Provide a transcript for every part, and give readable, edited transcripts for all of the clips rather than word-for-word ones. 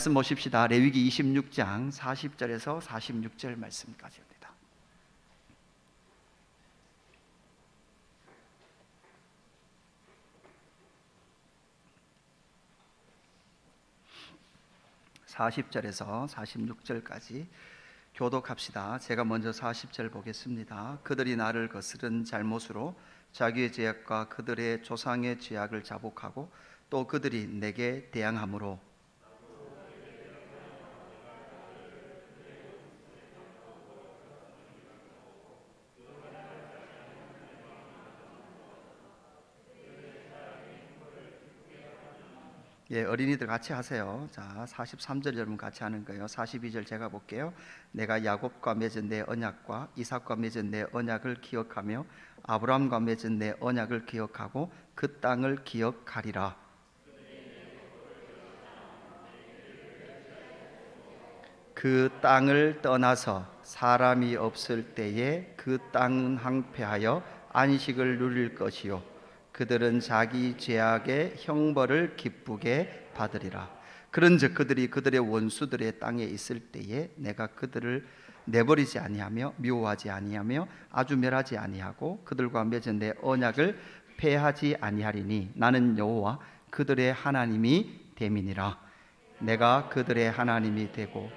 말씀 보십시다. 레위기 26장 40절에서 46절 말씀까지입니다. (40절에서) 46절까지 교독합시다. 제가 먼저 40절 보겠습니다. 그들이 나를 거스른 잘못으로 자기의 죄악과 그들의 조상의 죄악을 자복하고 또 그들이 내게 대항함으로 어린이들 같이 하세요. 자, 43절 여러분 같이 하는 거예요. 42절 제가 볼게요. 내가 야곱과 맺은 내 언약과 이삭과 맺은 내 언약을 기억하며 아브라함과 맺은 내 언약을 기억하고 그 땅을 기억하리라. 그 땅을 떠나서 사람이 없을 때에 그 땅은 황폐하여 안식을 누릴 것이요 그들은 자기 죄악의 형벌을 기쁘게 받으리라. 그런즉 그들이 그들의 원수들의 땅에 있을 때에 내가 그들을 내버리지 아니하며 미워하지 아니하며 아주 멸하지 아니하고 그들과 맺은 내 언약을 폐하지 아니하리니 나는 여호와 그들의 하나님이 됨이니라. 내가 그들의 하나님이 되고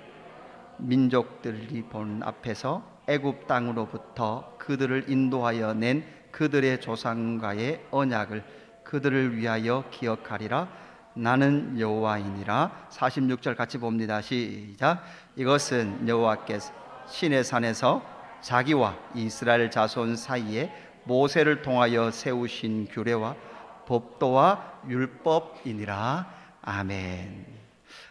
민족들이 본 앞에서 애굽 땅으로부터 그들을 인도하여 낸 그들의 조상과의 언약을 그들을 위하여 기억하리라. 나는 여호와이니라. 46절 같이 봅니다. 시작. 이것은 여호와께서 시내 산에서 자기와 이스라엘 자손 사이에 모세를 통하여 세우신 규례와 법도와 율법이니라. 아멘.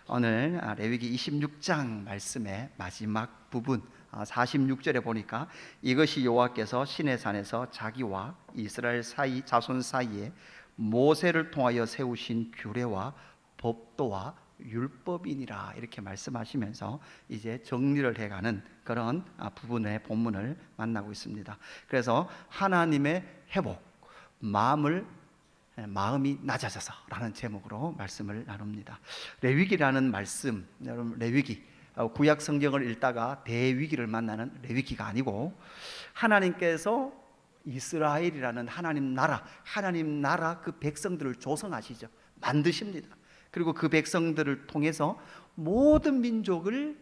오늘 레위기 26장 말씀의 마지막 부분 46절에 보니까 이것이 여호와께서 시내산에서 자기와 이스라엘 자손 사이에 모세를 통하여 세우신 규례와 법도와 율법이니라 이렇게 말씀하시면서 이제 정리를 해가는 그런 부분의 본문을 만나고 있습니다. 그래서 하나님의 회복, 마음이 낮아져서 라는 제목으로 말씀을 나눕니다. 레위기라는 말씀, 여러분 레위기 구약 성경을 읽다가 대위기를 만나는 레위기가 아니고 하나님께서 이스라엘이라는 하나님 나라 그 백성들을 조성하시죠. 만드십니다. 그리고 그 백성들을 통해서 모든 민족을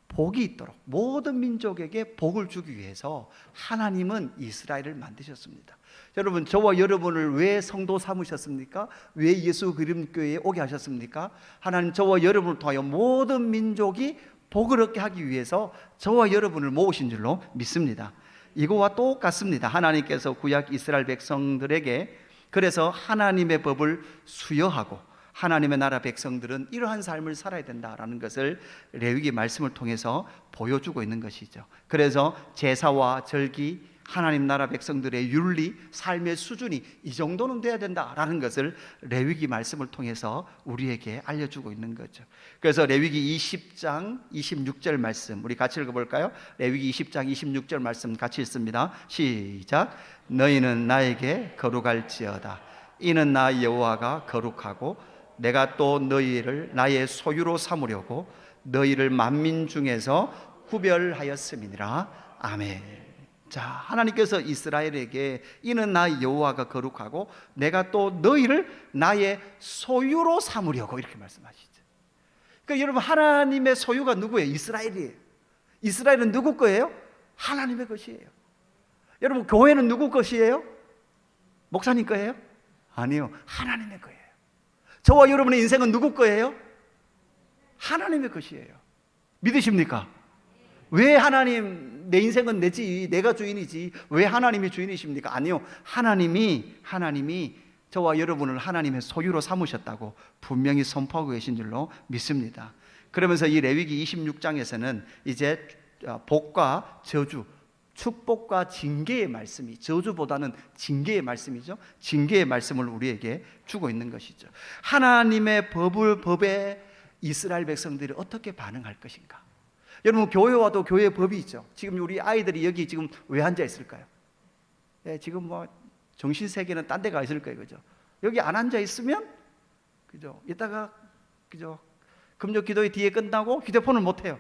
복이 있도록 모든 민족에게 복을 주기 위해서 하나님은 이스라엘을 만드셨습니다. 여러분, 저와 여러분을 왜 성도 삼으셨습니까? 왜 예수 그리스도교회에 오게 하셨습니까? 하나님 저와 여러분을 통하여 모든 민족이 복을 얻게 하기 위해서 저와 여러분을 모으신 줄로 믿습니다. 이거와 똑같습니다. 하나님께서 구약 이스라엘 백성들에게 그래서 하나님의 법을 수여하고 하나님의 나라 백성들은 이러한 삶을 살아야 된다라는 것을 레위기 말씀을 통해서 보여주고 있는 것이죠. 그래서 제사와 절기, 하나님 나라 백성들의 윤리, 삶의 수준이 이 정도는 돼야 된다라는 것을 레위기 말씀을 통해서 우리에게 알려주고 있는 거죠. 그래서 레위기 20장 26절 말씀 우리 같이 읽어볼까요? 레위기 20장 26절 말씀 같이 읽습니다. 시작. 너희는 나에게 거룩할지어다. 이는 나 여호와가 거룩하고 내가 또 너희를 나의 소유로 삼으려고 너희를 만민 중에서 구별하였음이니라. 아멘. 자, 하나님께서 이스라엘에게 이는 나 여호와가 거룩하고 내가 또 너희를 나의 소유로 삼으려고 이렇게 말씀하시죠. 그러니까 여러분, 하나님의 소유가 누구예요? 이스라엘이에요. 이스라엘은 누구 거예요? 하나님의 것이에요. 여러분, 교회는 누구 것이에요? 목사님 거예요? 아니요, 하나님의 거예요. 저와 여러분의 인생은 누구 거예요? 하나님의 것이에요. 믿으십니까? 왜 하나님, 내 인생은 내가 주인이지 왜 하나님이 주인이십니까? 아니요, 하나님이 저와 여러분을 하나님의 소유로 삼으셨다고 분명히 선포하고 계신 줄로 믿습니다. 그러면서 이 레위기 26장에서는 이제 복과 저주, 축복과 징계의 말씀이, 저주보다는 징계의 말씀이죠. 징계의 말씀을 우리에게 주고 있는 것이죠. 하나님의 법에 이스라엘 백성들이 어떻게 반응할 것인가? 여러분, 교회와도 교회의 법이 있죠. 지금 우리 아이들이 여기 지금 왜 앉아 있을까요? 지금 뭐 정신세계는 딴 데 가 있을 거예요. 그죠? 여기 안 앉아 있으면 그죠? 이따가 그죠? 금요 기도회 뒤에 끝나고 휴대폰을 못 해요.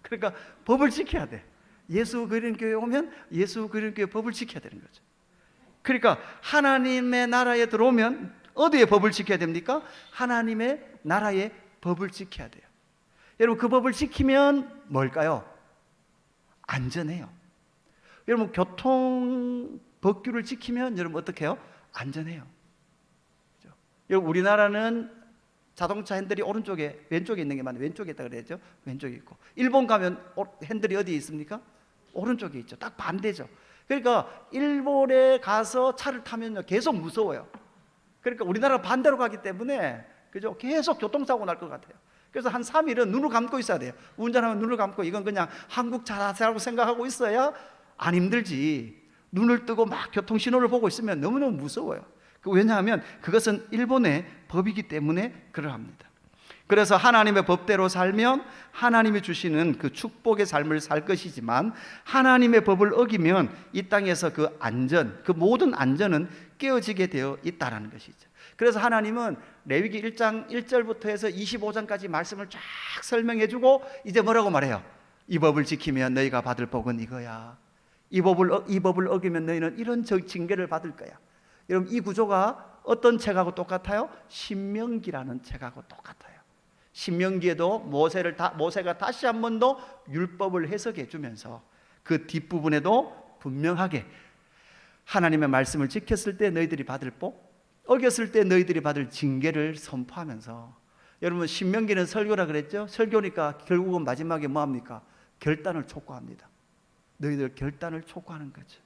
그러니까 법을 지켜야 돼. 예수 그리스도 교회 오면 예수 그리스도 교회 법을 지켜야 되는 거죠. 그러니까 하나님의 나라에 들어오면 어디에 법을 지켜야 됩니까? 하나님의 나라의 법을 지켜야 돼요. 여러분, 그 법을 지키면 뭘까요? 안전해요. 여러분, 교통 법규를 지키면 여러분 어떻게 해요? 안전해요. 그렇죠? 여러분, 우리나라는 자동차 핸들이 오른쪽에, 왼쪽에 있는 게 맞나요? 왼쪽에 있다 그래야죠. 왼쪽에 있고. 일본 가면 핸들이 어디에 있습니까? 오른쪽에 있죠. 딱 반대죠. 그러니까 일본에 가서 차를 타면요 계속 무서워요. 그러니까 우리나라 반대로 가기 때문에, 그죠? 계속 교통사고 날 것 같아요. 그래서 한 3일은 눈을 감고 있어야 돼요. 운전하면 눈을 감고, 이건 그냥 한국 자세라고 생각하고 있어야 안 힘들지. 눈을 뜨고 막 교통신호를 보고 있으면 너무너무 무서워요. 왜냐하면 그것은 일본의 법이기 때문에 그러합니다. 그래서 하나님의 법대로 살면 하나님이 주시는 그 축복의 삶을 살 것이지만, 하나님의 법을 어기면 이 땅에서 그 안전, 그 모든 안전은 깨어지게 되어 있다는 것이죠. 그래서 하나님은 레위기 1장 1절부터 해서 25장까지 말씀을 쫙 설명해 주고 이제 뭐라고 말해요? 이 법을 지키면 너희가 받을 복은 이거야. 이 법을 어기면 너희는 이런 징계를 받을 거야. 여러분, 이 구조가 어떤 책하고 똑같아요? 신명기라는 책하고 똑같아요. 신명기에도 모세가 다시 한 번 더 율법을 해석해 주면서 그 뒷부분에도 분명하게 하나님의 말씀을 지켰을 때 너희들이 받을 복, 어겼을 때 너희들이 받을 징계를 선포하면서, 여러분, 신명기는 설교라 그랬죠? 설교니까 결국은 마지막에 뭐합니까? 결단을 촉구합니다. 너희들 결단을 촉구하는 거죠.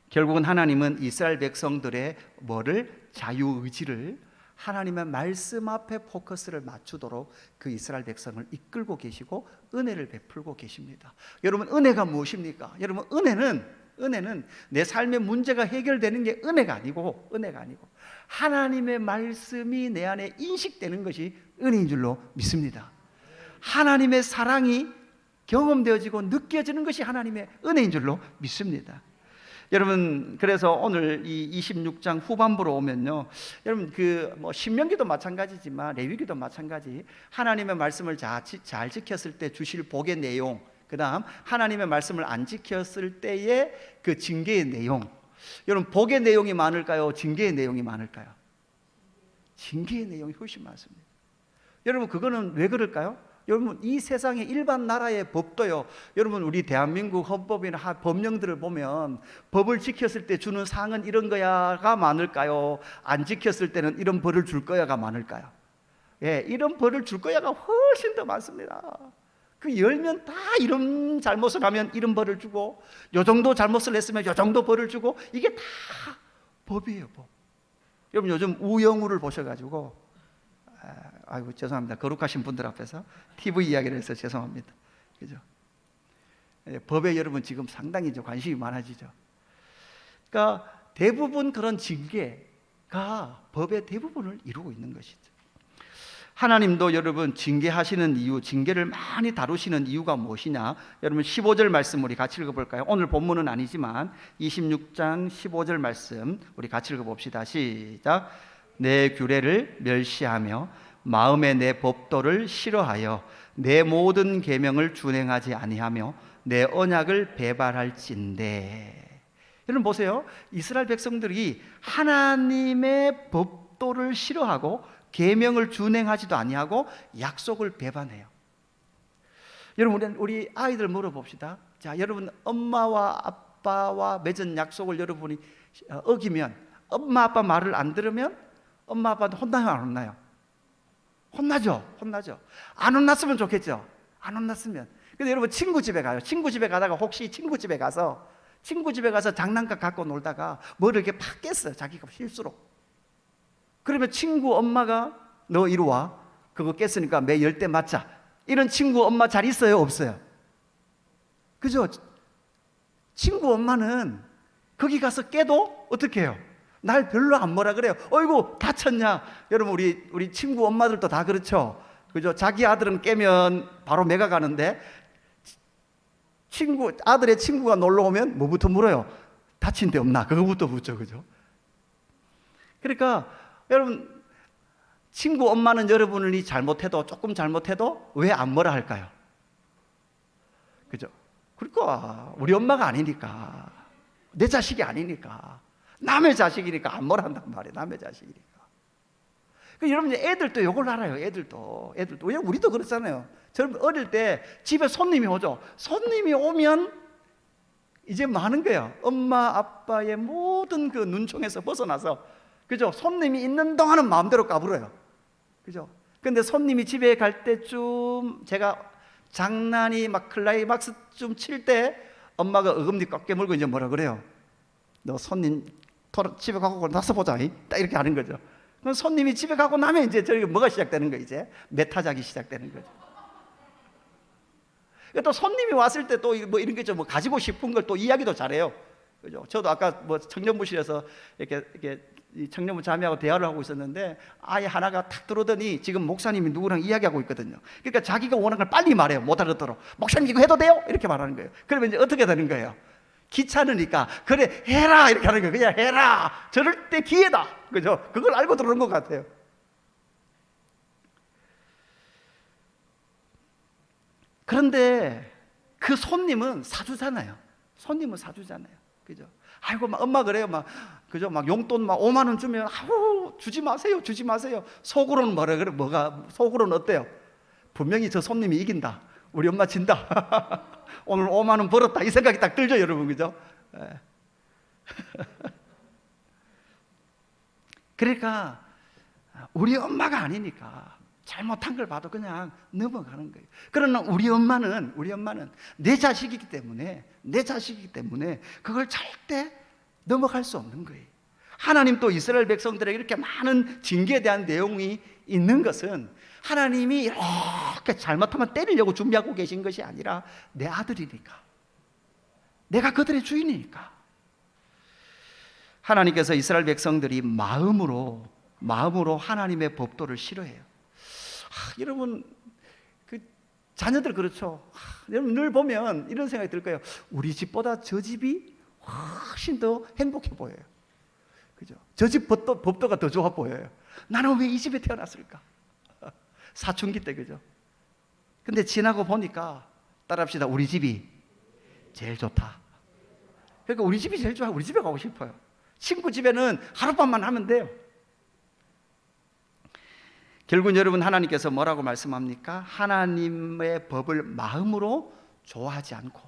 결국은 하나님은 이스라엘 백성들의 자유의지를 하나님의 말씀 앞에 포커스를 맞추도록 그 이스라엘 백성을 이끌고 계시고 은혜를 베풀고 계십니다. 여러분, 은혜가 무엇입니까? 여러분, 은혜는 내 삶의 문제가 해결되는 게 은혜가 아니고 하나님의 말씀이 내 안에 인식되는 것이 은혜인 줄로 믿습니다. 하나님의 사랑이 경험되어지고 느껴지는 것이 하나님의 은혜인 줄로 믿습니다. 여러분, 그래서 오늘 이 26장 후반부로 오면요, 여러분, 신명기도 마찬가지지만 레위기도 마찬가지, 하나님의 말씀을 잘 지켰을 때 주실 복의 내용, 그 다음 하나님의 말씀을 안 지켰을 때의 그 징계의 내용. 여러분, 복의 내용이 많을까요? 징계의 내용이 많을까요? 징계의 내용이 훨씬 많습니다. 여러분, 그거는 왜 그럴까요? 여러분, 이 세상의 일반 나라의 법도요, 여러분, 우리 대한민국 헌법이나 법령들을 보면 법을 지켰을 때 주는 상은 이런 거야가 많을까요? 안 지켰을 때는 이런 벌을 줄 거야가 많을까요? 예, 이런 벌을 줄 거야가 훨씬 더 많습니다. 그 열면 다 이런 잘못을 하면 이런 벌을 주고, 요 정도 잘못을 했으면 요 정도 벌을 주고, 이게 다 법이에요, 법. 여러분, 요즘 우영우를 보셔가지고, 아이고 죄송합니다. 거룩하신 분들 앞에서 TV 이야기를 해서 죄송합니다. 그죠? 법에 여러분 지금 상당히 관심이 많아지죠. 그러니까 대부분 그런 징계가 법의 대부분을 이루고 있는 것이죠. 하나님도 여러분 징계하시는 이유, 징계를 많이 다루시는 이유가 무엇이냐? 여러분 15절 말씀 우리 같이 읽어볼까요? 오늘 본문은 아니지만 26장 15절 말씀 우리 같이 읽어봅시다. 시작. 내 규례를 멸시하며 마음에 내 법도를 싫어하여 내 모든 계명을 준행하지 아니하며 내 언약을 배반할진대. 여러분 보세요. 이스라엘 백성들이 하나님의 법도를 싫어하고 계명을 준행하지도 아니하고 약속을 배반해요. 여러분, 우리 아이들 물어봅시다. 자, 여러분 엄마와 아빠와 맺은 약속을 여러분이 어기면, 엄마 아빠 말을 안 들으면 엄마 아빠한테 혼나요, 안 혼나요? 혼나죠. 안 혼났으면 좋겠죠. 안 혼났으면. 근데 여러분 친구 집에 가요. 친구 집에 가다가 혹시 친구 집에 가서 장난감 갖고 놀다가 뭐를 이렇게 팍 깼어요. 자기가 실수로. 그러면 친구 엄마가 너 이리 와. 그거 깼으니까 매 10대 맞자. 이런 친구 엄마 잘 있어요, 없어요? 그죠? 친구 엄마는 거기 가서 깨도 어떻게 해요? 날 별로 안 뭐라 그래요. 어이구 다쳤냐? 여러분 우리 친구 엄마들도 다 그렇죠. 그죠? 자기 아들은 깨면 바로 매가 가는데 아들의 친구가 놀러 오면 뭐부터 물어요? 다친 데 없나? 그거부터 묻죠. 그죠? 그러니까 여러분 친구 엄마는 여러분이 잘못해도, 조금 잘못해도 왜 안 뭐라 할까요? 그죠? 그러니까 우리 엄마가 아니니까, 내 자식이 아니니까, 남의 자식이니까 안 뭐라 한단 말이에요. 남의 자식이니까. 여러분, 애들도 요걸 알아요. 애들도 왜냐면 우리도 그렇잖아요. 저는 어릴 때 집에 손님이 오죠. 손님이 오면 이제 뭐 하는 거예요? 엄마 아빠의 모든 그 눈총에서 벗어나서, 그죠? 손님이 있는 동안은 마음대로 까불어요. 그죠? 근데 손님이 집에 갈 때쯤, 제가 장난이 막 클라이막스쯤 칠 때 엄마가 어금니 꽉 깨물고 이제 뭐라 그래요? 너 손님 집에 가고 나서 보자. 딱 이렇게 하는 거죠. 그럼 손님이 집에 가고 나면 이제 저기 뭐가 시작되는 거예요? 이제 메타작이 시작되는 거죠. 또 손님이 왔을 때 또 뭐 이런 게 좀 뭐 가지고 싶은 걸 또 이야기도 잘해요. 그죠? 저도 아까 뭐 청년부실에서 이렇게 이 청년부 자매하고 대화를 하고 있었는데, 아이 하나가 탁 들어오더니 지금 목사님이 누구랑 이야기하고 있거든요. 그러니까 자기가 원하는 걸 빨리 말해요. 못 알아듣도록. 목사님 이거 해도 돼요? 이렇게 말하는 거예요. 그러면 이제 어떻게 되는 거예요? 귀찮으니까 그래 해라 이렇게 하는 거예요. 그냥 해라. 저럴 때 기회다. 그죠? 그걸 알고 들어오는 것 같아요. 그런데 그 손님은 사주잖아요. 손님은 사주잖아요. 그죠? 아이고, 막 엄마 그래요. 막, 그죠? 막 용돈 막 5만 원 주면, 아우, 주지 마세요. 주지 마세요. 속으로는 뭐라 그래? 속으로는 어때요? 분명히 저 손님이 이긴다. 우리 엄마 진다. 오늘 5만 원 벌었다. 이 생각이 딱 들죠, 여러분. 그죠? 예. 그러니까, 우리 엄마가 아니니까 잘못한 걸 봐도 그냥 넘어가는 거예요. 그러나 우리 엄마는 내 자식이기 때문에 그걸 절대 넘어갈 수 없는 거예요. 하나님 또 이스라엘 백성들에게 이렇게 많은 징계에 대한 내용이 있는 것은 하나님이 이렇게 잘못하면 때리려고 준비하고 계신 것이 아니라 내 아들이니까, 내가 그들의 주인이니까. 하나님께서 이스라엘 백성들이 마음으로 하나님의 법도를 싫어해요. 여러분, 그 자녀들 그렇죠. 여러분 늘 보면 이런 생각이 들 거예요. 우리 집보다 저 집이 훨씬 더 행복해 보여요. 그죠? 저 집 법도가 더 좋아 보여요. 나는 왜 이 집에 태어났을까? 사춘기 때, 그죠? 근데 지나고 보니까, 따라합시다, 우리 집이 제일 좋다. 그러니까 우리 집이 제일 좋아. 우리 집에 가고 싶어요. 친구 집에는 하룻밤만 하면 돼요. 결국은 여러분, 하나님께서 뭐라고 말씀합니까? 하나님의 법을 마음으로 좋아하지 않고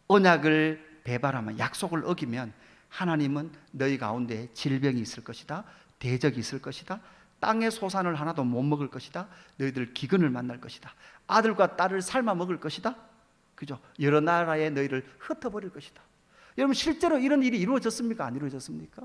언약을 배반하면, 약속을 어기면 하나님은 너희 가운데 질병이 있을 것이다, 대적이 있을 것이다, 땅의 소산을 하나도 못 먹을 것이다, 너희들 기근을 만날 것이다, 아들과 딸을 삶아 먹을 것이다, 그죠? 여러 나라에 너희를 흩어버릴 것이다. 여러분, 실제로 이런 일이 이루어졌습니까? 안 이루어졌습니까?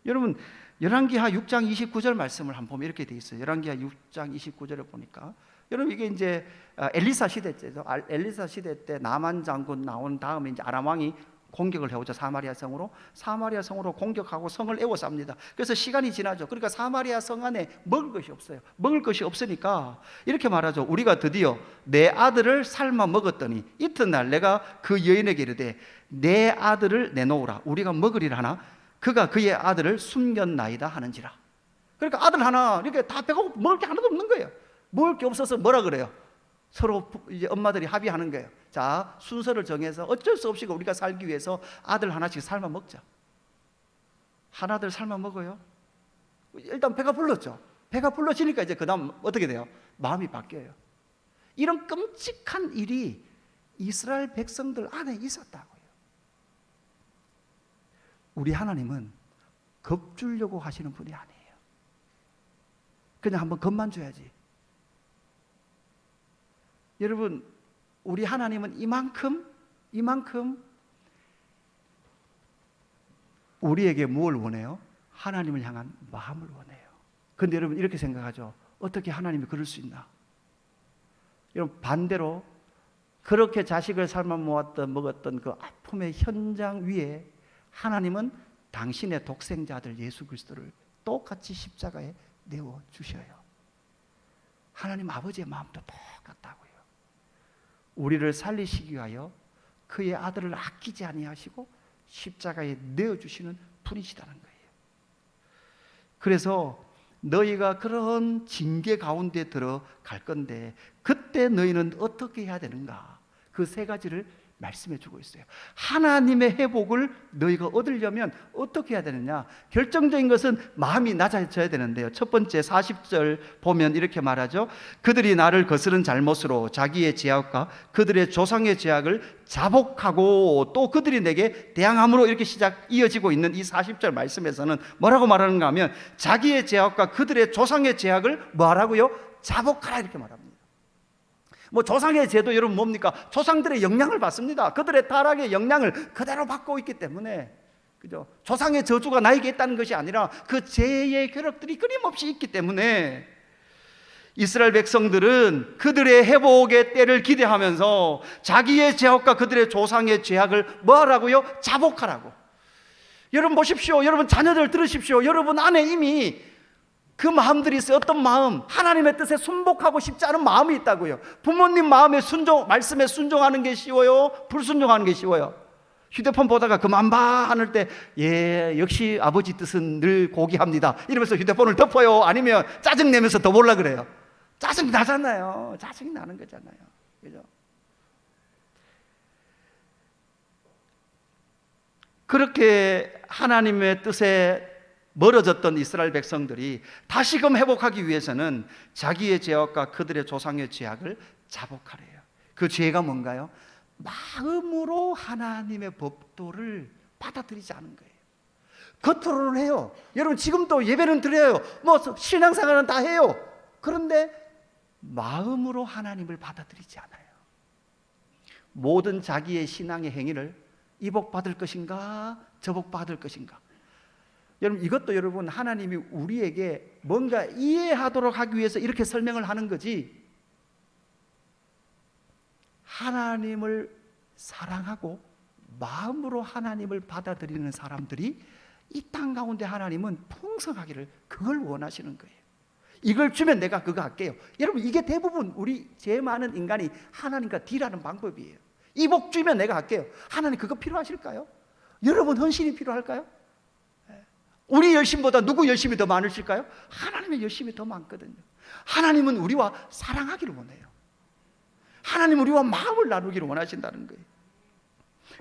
여러분, 열왕기하 6장 29절 말씀을 한번 보면 이렇게 돼 있어요. 열왕기하 6장 29절을 보니까, 여러분 이게 이제 엘리사 시대 때죠. 엘리사 시대 때 나만 장군 나온 다음에 이제 아람 왕이 공격을 해오죠. 사마리아 성으로 공격하고 성을 에워쌉니다. 그래서 시간이 지나죠. 그러니까 사마리아 성 안에 먹을 것이 없어요. 먹을 것이 없으니까 이렇게 말하죠. 우리가 드디어 내 아들을 삶아 먹었더니 이튿날 내가 그 여인에게 이르되 내 아들을 내놓으라. 우리가 먹으리라 하나 그가 그의 아들을 숨겼나이다 하는지라. 그러니까 아들 하나 이렇게 다 배고프고 먹을 게 하나도 없는 거예요. 먹을 게 없어서 뭐라 그래요? 서로 이제 엄마들이 합의하는 거예요. 자, 순서를 정해서 어쩔 수 없이 우리가 살기 위해서 아들 하나씩 삶아 먹자. 하나들 삶아 먹어요. 일단 배가 불렀죠. 배가 불러지니까 이제 그 다음 어떻게 돼요? 마음이 바뀌어요. 이런 끔찍한 일이 이스라엘 백성들 안에 있었다고요. 우리 하나님은 겁주려고 하시는 분이 아니에요. 그냥 한번 겁만 줘야지. 여러분, 우리 하나님은 이만큼 우리에게 무엇을 원해요? 하나님을 향한 마음을 원해요. 그런데 여러분 이렇게 생각하죠. 어떻게 하나님이 그럴 수 있나? 여러분, 반대로 그렇게 자식을 삶아 먹었던 그 아픔의 현장 위에 하나님은 당신의 독생자 아들 예수 그리스도를 똑같이 십자가에 내어 주셔요. 하나님 아버지의 마음도 똑같다고요. 우리를 살리시기 위하여 그의 아들을 아끼지 아니하시고 십자가에 내어 주시는 분이시다는 거예요. 그래서 너희가 그런 징계 가운데 들어갈 건데 그때 너희는 어떻게 해야 되는가? 그 세 가지를 말씀해 주고 있어요. 하나님의 회복을 너희가 얻으려면 어떻게 해야 되느냐? 결정적인 것은 마음이 낮아져야 되는데요. 첫 번째 40절 보면 이렇게 말하죠. 그들이 나를 거스른 잘못으로 자기의 죄악과 그들의 조상의 죄악을 자복하고 또 그들이 내게 대항함으로 이렇게 이어지고 있는 이 40절 말씀에서는 뭐라고 말하는가 하면 자기의 죄악과 그들의 조상의 죄악을 뭐하라고요? 자복하라 이렇게 말합니다. 뭐 조상의 죄도 여러분 뭡니까? 조상들의 영향을 받습니다. 그들의 타락의 영향을 그대로 받고 있기 때문에, 그죠? 조상의 저주가 나에게 있다는 것이 아니라 그 죄의 괴력들이 끊임없이 있기 때문에 이스라엘 백성들은 그들의 회복의 때를 기대하면서 자기의 죄악과 그들의 조상의 죄악을 뭐하라고요? 자복하라고. 여러분 보십시오. 여러분 자녀들 들으십시오. 여러분 안에 이미 그 마음들이 있어요. 어떤 마음? 하나님의 뜻에 순복하고 싶지 않은 마음이 있다고요. 부모님 마음에 말씀에 순종하는 게 쉬워요? 불순종하는 게 쉬워요? 휴대폰 보다가 그만 봐 하는 때, 예, 역시 아버지 뜻은 늘 고귀합니다 이러면서 휴대폰을 덮어요? 아니면 짜증내면서 더 보려 그래요? 짜증 나잖아요. 짜증이 나는 거잖아요. 그죠? 그렇게 하나님의 뜻에 멀어졌던 이스라엘 백성들이 다시금 회복하기 위해서는 자기의 죄악과 그들의 조상의 죄악을 자복하래요. 그 죄가 뭔가요? 마음으로 하나님의 법도를 받아들이지 않은 거예요. 겉으로는 해요. 여러분 지금도 예배는 드려요. 뭐 신앙생활은 다 해요. 그런데 마음으로 하나님을 받아들이지 않아요. 모든 자기의 신앙의 행위를 이복받을 것인가 저복받을 것인가. 여러분 이것도 여러분 하나님이 우리에게 뭔가 이해하도록 하기 위해서 이렇게 설명을 하는 거지, 하나님을 사랑하고 마음으로 하나님을 받아들이는 사람들이 이 땅 가운데 하나님은 풍성하기를 그걸 원하시는 거예요. 이걸 주면 내가 그거 할게요. 여러분 이게 대부분 우리 죄 많은 인간이 하나님과 딜하는 방법이에요. 이 복 주면 내가 할게요. 하나님 그거 필요하실까요? 여러분 헌신이 필요할까요? 우리 열심보다 누구 열심이 더 많으실까요? 하나님의 열심이 더 많거든요. 하나님은 우리와 사랑하기를 원해요. 하나님은 우리와 마음을 나누기를 원하신다는 거예요.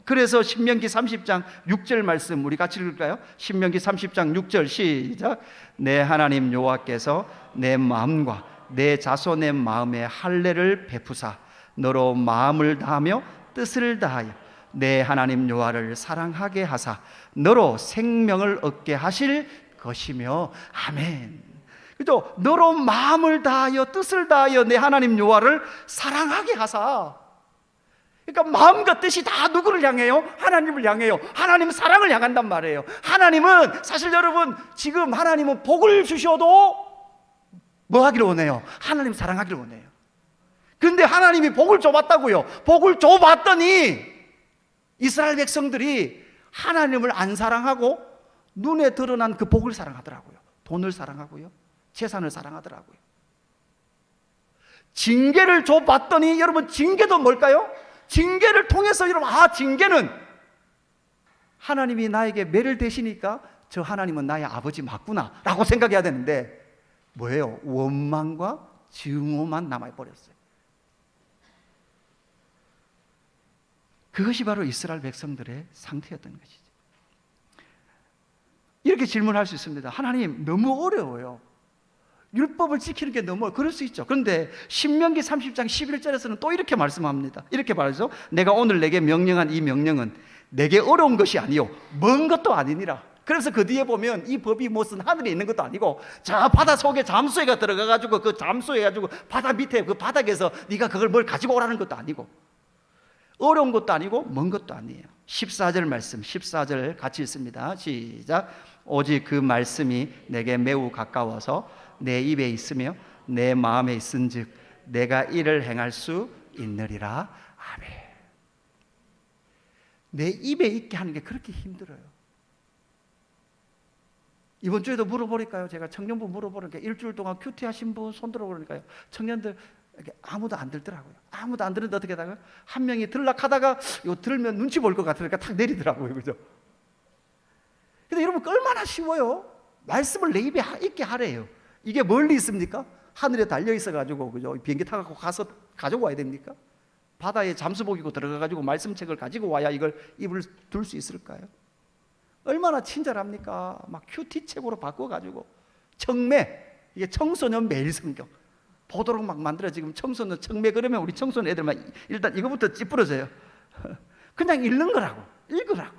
그래서 신명기 30장 6절 말씀 우리 같이 읽을까요? 신명기 30장 6절 시작. 내 하나님 여호와께서 내 마음과 내 자손의 마음에 할례를 베푸사 너로 마음을 다하며 뜻을 다하여 내 하나님 여호와를 사랑하게 하사 너로 생명을 얻게 하실 것이며. 아멘. 그죠? 너로 마음을 다하여 뜻을 다하여 내 하나님 여호와를 사랑하게 하사. 그러니까 마음과 뜻이 다 누구를 향해요? 하나님을 향해요. 하나님 사랑을 향한단 말이에요. 하나님은 사실 여러분 지금 하나님은 복을 주셔도 뭐 하기를 원해요? 하나님 사랑하기를 원해요. 그런데 하나님이 복을 줘봤다고요. 복을 줘봤더니 이스라엘 백성들이 하나님을 안 사랑하고 눈에 드러난 그 복을 사랑하더라고요. 돈을 사랑하고요, 재산을 사랑하더라고요. 징계를 줘봤더니 여러분 징계도 뭘까요? 징계를 통해서 여러분 징계는 하나님이 나에게 매를 대시니까 저 하나님은 나의 아버지 맞구나 라고 생각해야 되는데 뭐예요? 원망과 증오만 남아버렸어요. 그것이 바로 이스라엘 백성들의 상태였던 것이죠. 이렇게 질문할 수 있습니다. 하나님 너무 어려워요. 율법을 지키는 게 너무 그럴 수 있죠. 그런데 신명기 30장 11절에서는 또 이렇게 말씀합니다. 이렇게 말하죠. 내가 오늘 내게 명령한 이 명령은 내게 어려운 것이 아니요 먼 것도 아니니라. 그래서 그 뒤에 보면 이 법이 무슨 하늘에 있는 것도 아니고 저 바다 속에 잠수해가 들어가가지고 그 잠수해가지고 바다 밑에 그 바닥에서 네가 그걸 뭘 가지고 오라는 것도 아니고 어려운 것도 아니고 먼 것도 아니에요. 14절 말씀 14절 같이 읽습니다. 시작. 오직 그 말씀이 내게 매우 가까워서 내 입에 있으며 내 마음에 있은즉 내가 이를 행할 수 있느리라. 아멘. 내 입에 있게 하는 게 그렇게 힘들어요. 이번 주에도 물어보니까요. 제가 청년부 물어보니까 일주일 동안 큐티 하신 분 손 들어보니까요. 청년들 아무도 안 들더라고요. 아무도 안 들는데 어떻게 하다가 한 명이 들락하다가 이거 들면 눈치 볼 것 같으니까 탁 내리더라고요. 그죠? 근데 여러분 얼마나 쉬워요? 말씀을 내 입에 있게 하래요. 이게 멀리 있습니까? 하늘에 달려 있어가지고 그죠? 비행기 타고 가서 가지고 와야 됩니까? 바다에 잠수복이고 들어가가지고 말씀책을 가지고 와야 이걸 입을 둘 수 있을까요? 얼마나 친절합니까? 막 큐티책으로 바꿔가지고 청매, 이게 청소년 매일 성경 보도록 막 만들어. 지금 청소년 청매 그러면 우리 청소년 애들만 일단 이거부터 찌푸러져요. 그냥 읽는 거라고, 읽으라고,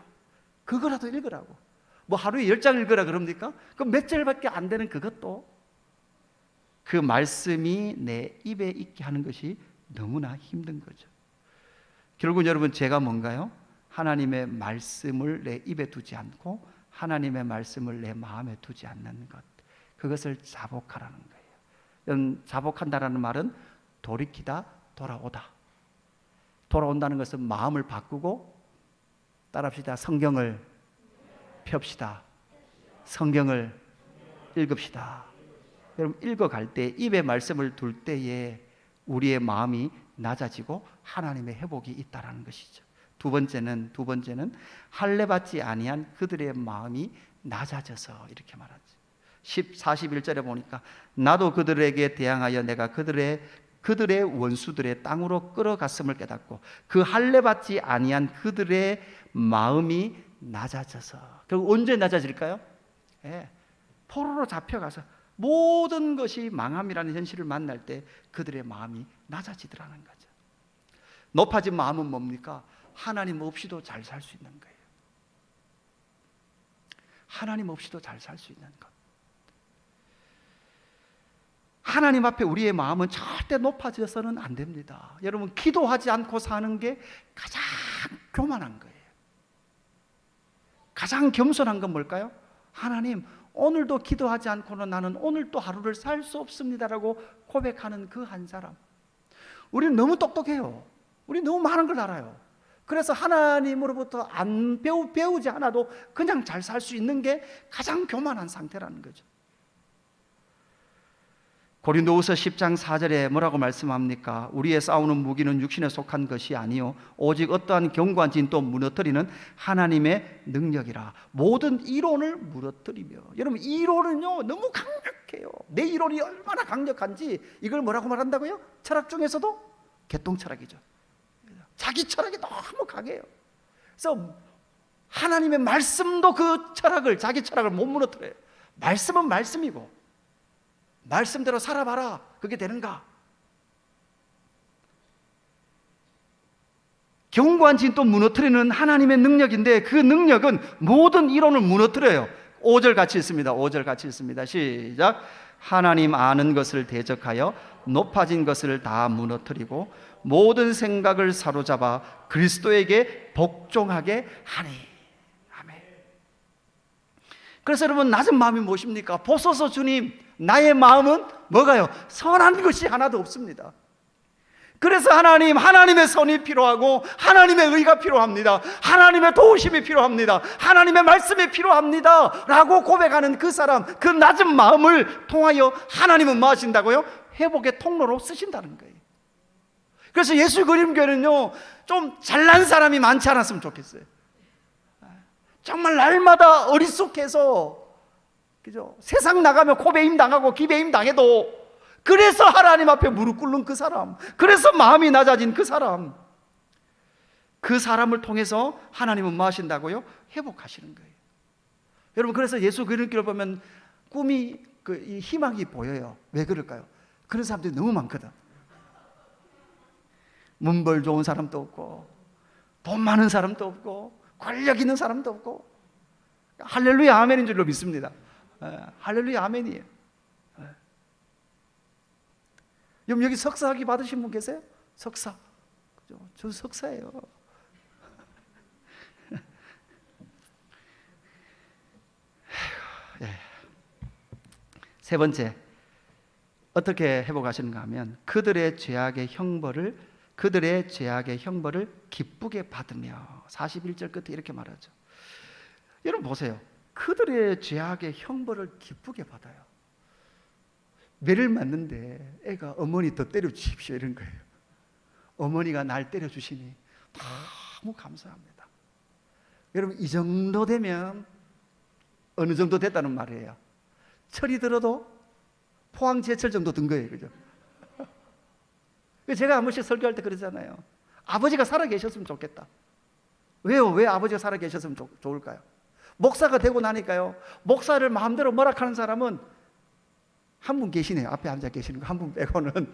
그거라도 읽으라고. 뭐 하루에 10장 읽으라 그럽니까? 그럼 몇 절밖에 안 되는 그것도 그 말씀이 내 입에 있게 하는 것이 너무나 힘든 거죠. 결국 여러분, 제가 뭔가요? 하나님의 말씀을 내 입에 두지 않고 하나님의 말씀을 내 마음에 두지 않는 것, 그것을 자복하라는 거예요. 자복한다라는 말은 돌이키다, 돌아오다. 돌아온다는 것은 마음을 바꾸고, 따라합시다, 성경을 펴시다, 성경을 읽읍시다. 여러분, 읽어갈 때, 입에 말씀을 둘 때에 우리의 마음이 낮아지고 하나님의 회복이 있다라는 것이죠. 두 번째는 할례받지 아니한 그들의 마음이 낮아져서, 이렇게 말하죠. 41절에 보니까 나도 그들에게 대항하여 내가 그들의 원수들의 땅으로 끌어갔음을 깨닫고 그 할례받지 아니한 그들의 마음이 낮아져서. 결국 언제 낮아질까요? 포로로 잡혀가서 모든 것이 망함이라는 현실을 만날 때 그들의 마음이 낮아지더라는 거죠. 높아진 마음은 뭡니까? 하나님 없이도 잘 살 수 있는 거예요. 하나님 없이도 잘 살 수 있는 것. 하나님 앞에 우리의 마음은 절대 높아져서는 안 됩니다. 여러분, 기도하지 않고 사는 게 가장 교만한 거예요. 가장 겸손한 건 뭘까요? 하나님, 오늘도 기도하지 않고는 나는 오늘 또 하루를 살 수 없습니다라고 고백하는 그 한 사람. 우리는 너무 똑똑해요. 우리 너무 많은 걸 알아요. 그래서 하나님으로부터 안 배우지 않아도 그냥 잘 살 수 있는 게 가장 교만한 상태라는 거죠. 고린도후서 10장 4절에 뭐라고 말씀합니까? 우리의 싸우는 무기는 육신에 속한 것이 아니요 오직 어떠한 견고한 진도 무너뜨리는 하나님의 능력이라. 모든 이론을 무너뜨리며. 여러분, 이론은요 너무 강력해요. 내 이론이 얼마나 강력한지 이걸 뭐라고 말한다고요? 철학 중에서도 개똥철학이죠. 자기 철학이 너무 강해요. 그래서 하나님의 말씀도 그 철학을, 자기 철학을 못 무너뜨려요. 말씀은 말씀이고 말씀대로 살아봐라. 그게 되는가? 견고한 진도 무너뜨리는 하나님의 능력인데 그 능력은 모든 이론을 무너뜨려요. 5절 같이 읽습니다. 5절 같이 읽습니다. 시작. 하나님 아는 것을 대적하여 높아진 것을 다 무너뜨리고 모든 생각을 사로잡아 그리스도에게 복종하게 하니. 아멘. 그래서 여러분, 낮은 마음이 무엇입니까? 보소서 주님, 나의 마음은 뭐가요? 선한 것이 하나도 없습니다. 그래서 하나님의 선이 필요하고 하나님의 의가 필요합니다. 하나님의 도우심이 필요합니다. 하나님의 말씀이 필요합니다 라고 고백하는 그 사람, 그 낮은 마음을 통하여 하나님은 뭐 하신다고요? 회복의 통로로 쓰신다는 거예요. 그래서 예수 그림교회는요 좀 잘난 사람이 많지 않았으면 좋겠어요. 정말 날마다 어리숙해서, 그죠? 세상 나가면 코배임 당하고 기배임 당해도 그래서 하나님 앞에 무릎 꿇는 그 사람, 그래서 마음이 낮아진 그 사람, 그 사람을 통해서 하나님은 뭐 하신다고요? 회복하시는 거예요. 여러분, 그래서 예수 그림교를 보면 꿈이, 이 희망이 보여요. 왜 그럴까요? 그런 사람들이 너무 많거든. 문벌 좋은 사람도 없고 돈 많은 사람도 없고 권력 있는 사람도 없고. 할렐루야 아멘인 줄로 믿습니다. 할렐루야 아멘이에요. 여기 석사학위 받으신 분 계세요? 석사. 저 석사예요. 세 번째, 어떻게 회복하시는가 하면 그들의 죄악의 형벌을 기쁘게 받으며. 41절 끝에 이렇게 말하죠. 여러분 보세요. 그들의 죄악의 형벌을 기쁘게 받아요. 매를 맞는데 애가 어머니 더 때려주십시오 이런 거예요. 어머니가 날 때려주시니 너무 감사합니다. 여러분, 이 정도 되면 어느 정도 됐다는 말이에요. 철이 들어도 포항 제철 정도 든 거예요. 그죠? 제가 한 번씩 설교할 때 그러잖아요. 아버지가 살아 계셨으면 좋겠다. 왜요? 왜 아버지가 살아 계셨으면 좋을까요? 목사가 되고 나니까요, 목사를 마음대로 뭐락하는 사람은 한 분 계시네요. 앞에 앉아 계시는 거 한 분 빼고는.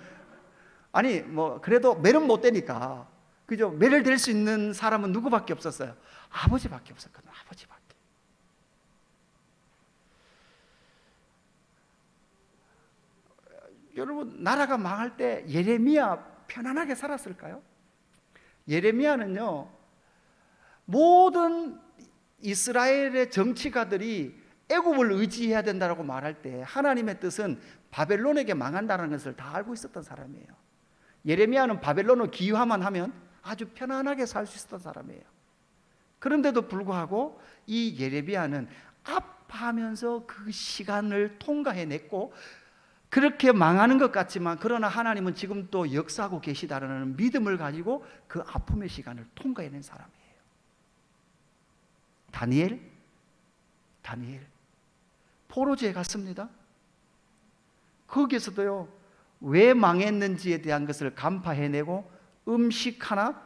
아니 뭐 그래도 매는 못 되니까, 그죠? 매를 댈 수 있는 사람은 누구밖에 없었어요? 아버지밖에 없었거든요. 아버지밖에. 여러분, 나라가 망할 때 예레미야 편안하게 살았을까요? 예레미야는요, 모든 이스라엘의 정치가들이 애굽을 의지해야 된다고 말할 때 하나님의 뜻은 바벨론에게 망한다는 것을 다 알고 있었던 사람이에요. 예레미야는 바벨론을 기유화만 하면 아주 편안하게 살 수 있었던 사람이에요. 그런데도 불구하고 이 예레미야는 아파하면서 그 시간을 통과해냈고, 그렇게 망하는 것 같지만 그러나 하나님은 지금 또 역사하고 계시다라는 믿음을 가지고 그 아픔의 시간을 통과해낸 사람이에요. 다니엘 포로지에 갔습니다. 거기에서도요, 왜 망했는지에 대한 것을 간파해내고 음식 하나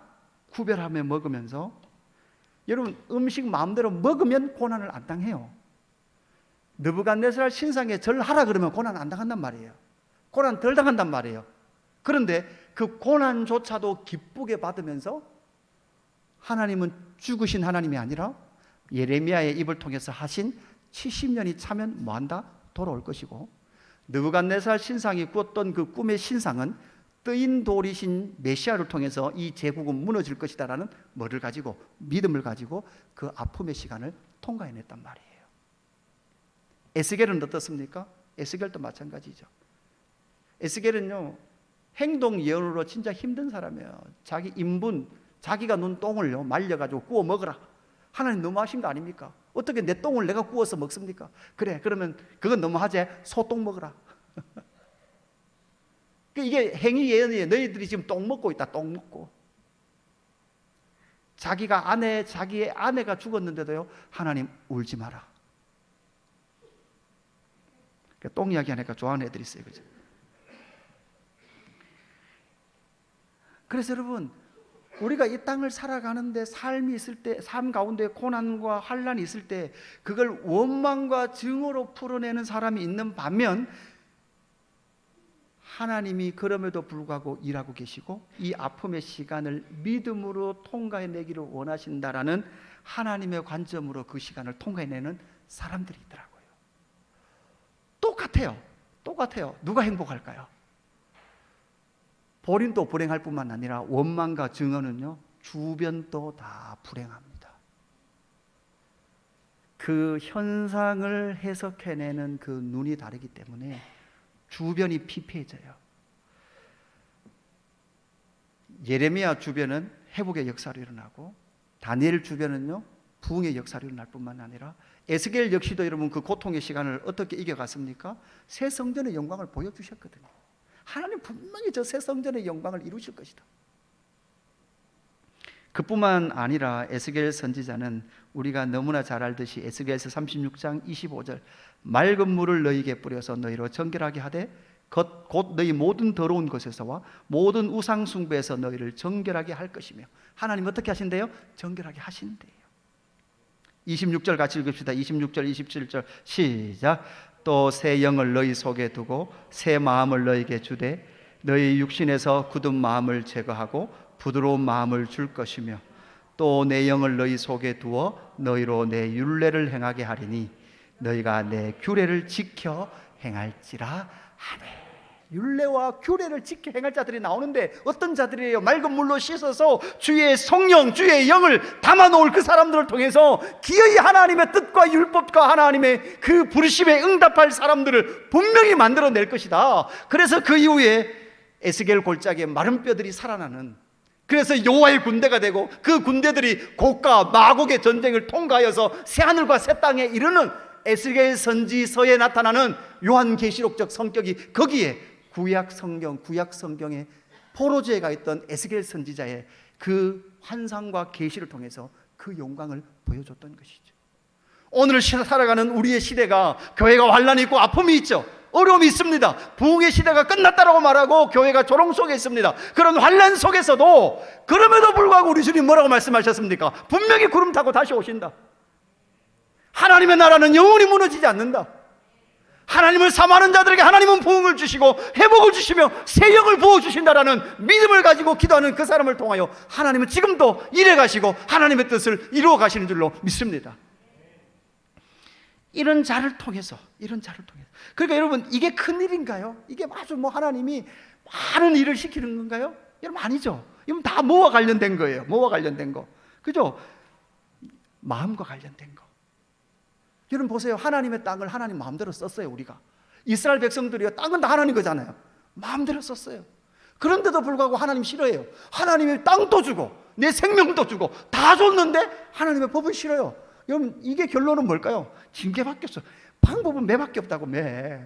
구별하며 먹으면서, 여러분, 음식 마음대로 먹으면 고난을 안 당해요. 느부갓네살 신상에 절하라 그러면 고난 안 당한단 말이에요. 고난 덜 당한단 말이에요. 그런데 그 고난조차도 기쁘게 받으면서 하나님은 죽으신 하나님이 아니라 예레미야의 입을 통해서 하신 70년이 차면 뭐한다? 돌아올 것이고, 느부갓네살 신상이 꾸었던 그 꿈의 신상은 뜨인 돌이신 메시아를 통해서 이 제국은 무너질 것이다라는 뭐를 가지고, 믿음을 가지고 그 아픔의 시간을 통과해냈단 말이에요. 에스겔은 어떻습니까? 에스겔도 마찬가지죠. 에스겔은요, 행동 예언으로 진짜 힘든 사람이에요. 자기 인분, 자기가 눈 똥을요 말려가지고 구워 먹어라. 하나님 너무하신 거 아닙니까? 어떻게 내 똥을 내가 구워서 먹습니까? 그래, 그러면 그건 너무하지. 소똥 먹어라. 이게 행위 예언이에요. 너희들이 지금 똥 먹고 있다. 똥 먹고. 자기의 아내가 죽었는데도요, 하나님 울지 마라. 똥 이야기 하니까 좋아하는 애들이 있어요. 그죠? 그래서 여러분, 우리가 이 땅을 살아가는데 삶이 있을 때, 삶 가운데 고난과 환난이 있을 때 그걸 원망과 증오로 풀어내는 사람이 있는 반면, 하나님이 그럼에도 불구하고 일하고 계시고 이 아픔의 시간을 믿음으로 통과해내기를 원하신다라는 하나님의 관점으로 그 시간을 통과해내는 사람들이 있더라고요. 똑같아요. 누가 행복할까요? 본인도 불행할 뿐만 아니라 원망과 증오는요, 주변도 다 불행합니다. 그 현상을 해석해내는 그 눈이 다르기 때문에 주변이 피폐해져요. 예레미야 주변은 회복의 역사로 일어나고, 다니엘 주변은요 부흥의 역사로 일어날 뿐만 아니라, 에스겔 역시도 여러분 그 고통의 시간을 어떻게 이겨갔습니까? 새 성전의 영광을 보여주셨거든요. 하나님 분명히 저 새 성전의 영광을 이루실 것이다. 그뿐만 아니라 에스겔 선지자는 우리가 너무나 잘 알듯이 에스겔서 36장 25절, 맑은 물을 너희에게 뿌려서 너희로 정결하게 하되 곧 너희 모든 더러운 것에서와 모든 우상 숭배에서 너희를 정결하게 할 것이며, 하나님 어떻게 하신대요? 정결하게 하신대요. 26절 같이 읽읍시다. 26절 27절 시작. 또 새 영을 너희 속에 두고 새 마음을 너희에게 주되 너희 육신에서 굳은 마음을 제거하고 부드러운 마음을 줄 것이며, 또 내 영을 너희 속에 두어 너희로 내 율례를 행하게 하리니 너희가 내 규례를 지켜 행할지라 하네. 율례와 규례를 지켜 행할 자들이 나오는데 어떤 자들이에요? 맑은 물로 씻어서 주의 성령, 주의 영을 담아놓을 그 사람들을 통해서 기어이 하나님의 뜻과 율법과 하나님의 그 부르심에 응답할 사람들을 분명히 만들어낼 것이다. 그래서 그 이후에 에스겔 골짜기에 마른 뼈들이 살아나는, 그래서 여호와의 군대가 되고 그 군대들이 곡과 마곡의 전쟁을 통과하여서 새하늘과 새 땅에 이르는 에스겔 선지서에 나타나는 요한계시록적 성격이 거기에 구약 성경에 포로지에 가 있던 에스겔 선지자의 그 환상과 계시를 통해서 그 영광을 보여줬던 것이죠. 오늘 살아가는 우리의 시대가 교회가 환난이 있고 아픔이 있죠. 어려움이 있습니다. 부흥의 시대가 끝났다라고 말하고 교회가 조롱 속에 있습니다. 그런 환난 속에서도 그럼에도 불구하고 우리 주님 뭐라고 말씀하셨습니까? 분명히 구름 타고 다시 오신다. 하나님의 나라는 영원히 무너지지 않는다. 하나님을 사모하는 자들에게 하나님은 부흥을 주시고 회복을 주시며 새 영을 부어주신다라는 믿음을 가지고 기도하는 그 사람을 통하여 하나님은 지금도 일해 가시고 하나님의 뜻을 이루어 가시는 줄로 믿습니다. 이런 자를 통해서 그러니까 여러분, 이게 큰일인가요? 이게 아주 하나님이 많은 일을 시키는 건가요? 여러분, 아니죠. 이건 다 뭐와 관련된 거예요? 뭐와 관련된 거, 그죠? 마음과 관련된 거. 여러분 보세요. 하나님의 땅을 하나님 마음대로 썼어요. 우리가 이스라엘 백성들이요, 땅은 다 하나님 거잖아요. 마음대로 썼어요. 그런데도 불구하고 하나님 싫어해요. 하나님의 땅도 주고 내 생명도 주고 다 줬는데 하나님의 법은 싫어요. 여러분, 이게 결론은 뭘까요? 징계밖에 없어. 방법은 매밖에 없다고, 매.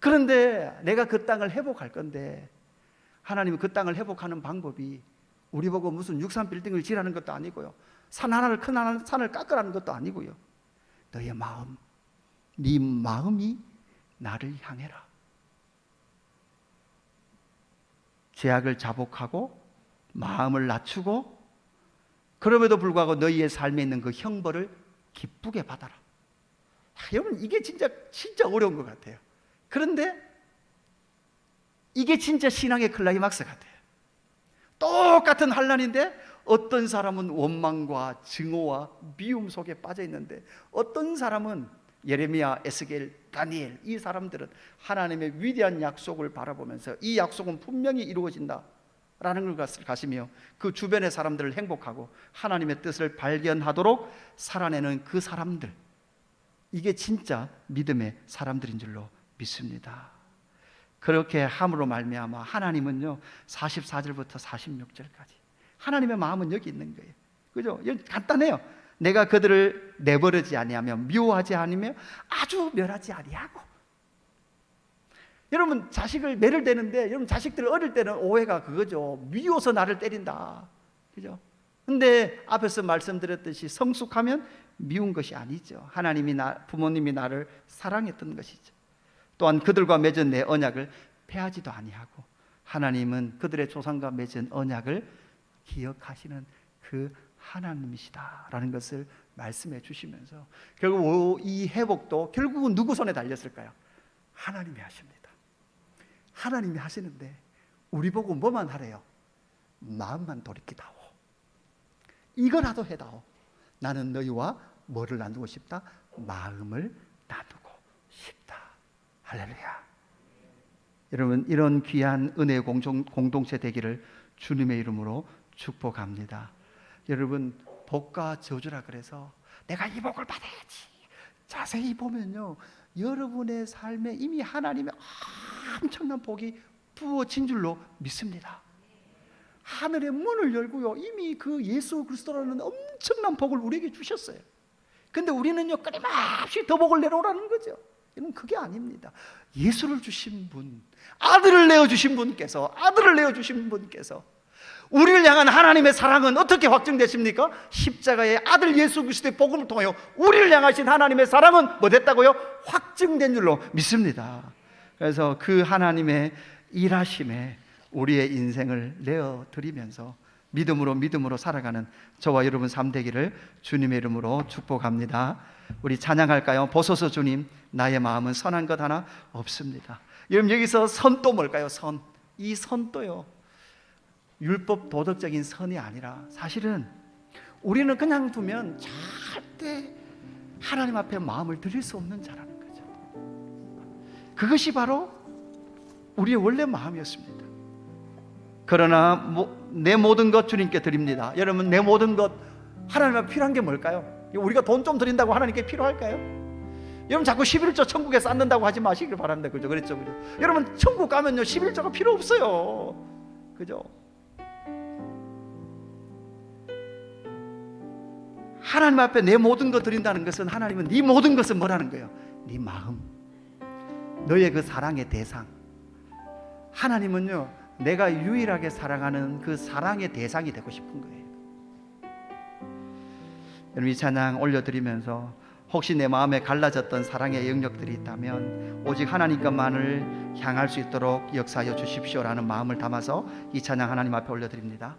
그런데 내가 그 땅을 회복할 건데 하나님은 그 땅을 회복하는 방법이 우리 보고 무슨 63빌딩을 지라는 것도 아니고요, 산 하나를, 큰 산을 깎으라는 것도 아니고요, 너의 마음, 네 마음이 나를 향해라. 죄악을 자복하고 마음을 낮추고 그럼에도 불구하고 너희의 삶에 있는 그 형벌을 기쁘게 받아라. 여러분, 이게 진짜 어려운 것 같아요. 그런데 이게 진짜 신앙의 클라이막스 같아요. 똑같은 환난인데 어떤 사람은 원망과 증오와 미움 속에 빠져 있는데 어떤 사람은 예레미야, 에스겔, 다니엘, 이 사람들은 하나님의 위대한 약속을 바라보면서 이 약속은 분명히 이루어진다 라는 것을 가시며 그 주변의 사람들을 행복하고 하나님의 뜻을 발견하도록 살아내는 그 사람들, 이게 진짜 믿음의 사람들인 줄로 믿습니다. 그렇게 함으로 말미암아 하나님은요, 44절부터 46절까지 하나님의 마음은 여기 있는 거예요. 그죠? 간단해요. 내가 그들을 내버리지 아니하며 미워하지 않으며 아주 멸하지 아니하고. 여러분, 자식을 매를 대는데 여러분, 자식들 어릴 때는 오해가 그거죠. 미워서 나를 때린다. 그죠? 근데 앞에서 말씀드렸듯이 성숙하면 미운 것이 아니죠. 부모님이 나를 사랑했던 것이죠. 또한 그들과 맺은 내 언약을 폐하지도 아니하고 하나님은 그들의 조상과 맺은 언약을 기억하시는 그 하나님이시다라는 것을 말씀해 주시면서 결국 이 회복도 결국은 누구 손에 달렸을까요? 하나님이 하십니다. 하나님이 하시는데 우리 보고 뭐만 하래요? 마음만 돌이키다오. 이거라도 해다오. 나는 너희와 뭐를 나누고 싶다? 마음을 나누고 싶다. 할렐루야. 여러분, 이런 귀한 은혜의 공동체 되기를 주님의 이름으로 축복합니다. 여러분, 복과 저주라 그래서 내가 이 복을 받아야지, 자세히 보면요, 여러분의 삶에 이미 하나님의 엄청난 복이 부어진 줄로 믿습니다. 하늘의 문을 열고요, 이미 그 예수 그리스도라는 엄청난 복을 우리에게 주셨어요. 근데 우리는요, 끊임없이 더 복을 내놓으라는 거죠. 여러분, 그게 아닙니다. 예수를 주신 분, 아들을 내어주신 분께서 우리를 향한 하나님의 사랑은 어떻게 확증되십니까? 십자가의 아들 예수 그리스도의 복음을 통하여 우리를 향하신 하나님의 사랑은 뭐 됐다고요? 확증된 줄로 믿습니다. 그래서 그 하나님의 일하심에 우리의 인생을 내어드리면서 믿음으로 살아가는 저와 여러분 삶 되기를 주님의 이름으로 축복합니다. 우리 찬양할까요? 보소서 주님, 나의 마음은 선한 것 하나 없습니다. 여러분, 여기서 선도 뭘까요? 이 선도요, 율법 도덕적인 선이 아니라 사실은 우리는 그냥 두면 절대 하나님 앞에 마음을 드릴 수 없는 자라는 거죠. 그것이 바로 우리의 원래 마음이었습니다. 그러나 내 모든 것 주님께 드립니다. 여러분, 내 모든 것 하나님 앞에 필요한 게 뭘까요? 우리가 돈 좀 드린다고 하나님께 필요할까요? 여러분, 자꾸 11조 천국에 쌓는다고 하지 마시길 바랍니다. 그죠? 그랬죠? 여러분, 천국 가면요 11조가 필요 없어요. 그죠? 하나님 앞에 내 모든 것 드린다는 것은, 하나님은 네 모든 것은 뭐라는 거예요? 네 마음, 너의 그 사랑의 대상. 하나님은요, 내가 유일하게 사랑하는 그 사랑의 대상이 되고 싶은 거예요. 여러분, 이 찬양 올려드리면서 혹시 내 마음에 갈라졌던 사랑의 영역들이 있다면 오직 하나님께만을 향할 수 있도록 역사하여 주십시오라는 마음을 담아서 이 찬양 하나님 앞에 올려드립니다.